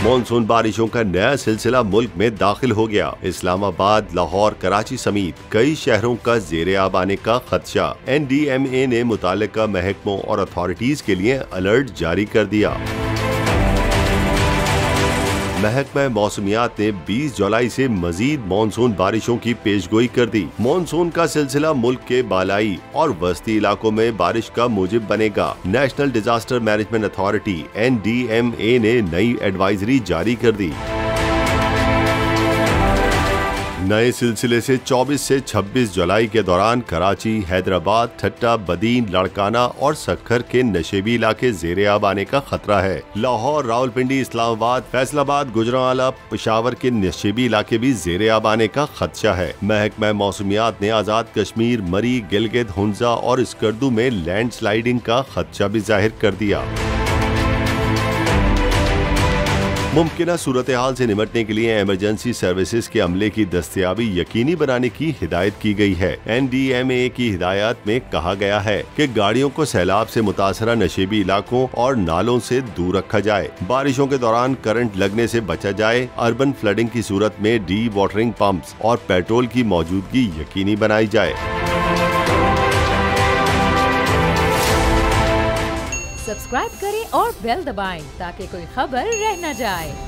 Monsoon बारिशों का नया सिलसिला मुल्क में दाखिल हो गया। इस्लामाबाद, लाहौर, कराची समेत कई शहरों का ज़ेरे आब आने का खदशा। NDMA ने मुताल्लिका महकमों और अथॉरिटीज के लिए अलर्ट जारी कर दिया। महकमा मौसमियात ने 20 जुलाई से मजीद मानसून बारिशों की पेशगोई कर दी। मानसून का सिलसिला मुल्क के बालाई और वस्ती इलाकों में बारिश का मूजिब बनेगा। National disaster management authority NDMA ने नई एडवाइजरी जारी कर दी। नए सिलसिले से 24 से 26 जुलाई के दौरान कराची, हैदराबाद, ठट्टा, बदीन, लड़काना और सक्खर के नशेबी इलाके ज़ेरे आब आने का खतरा है। लाहौर, रावलपिंडी, इस्लामाबाद, फैसलाबाद, गुजरांवाला, पेशावर के नशेबी इलाके भी ज़ेरे आब आने का खदशा है। महकमा मौसमियात ने आज़ाद कश्मीर, मरी, गिलगित, हुंजा और स्कर्दू में लैंडस्लाइडिंग का खदशा भी जाहिर कर दिया। मुमकिन सूरत हाल से निपटने के लिए इमरजेंसी सर्विसेज के अमले की दस्तयाबी यकीनी बनाने की हिदायत की गई है। NDMA की हिदायत में कहा गया है कि गाड़ियों को सैलाब से मुतासरा नशेबी इलाकों और नालों से दूर रखा जाए। बारिशों के दौरान करंट लगने से बचा जाए। अर्बन फ्लडिंग की सूरत में डी वाटरिंग पंप्स और पेट्रोल की मौजूदगी यकीनी बनाई जाए। सब्सक्राइब करें और बेल दबाएं ताकि कोई खबर रह न जाए।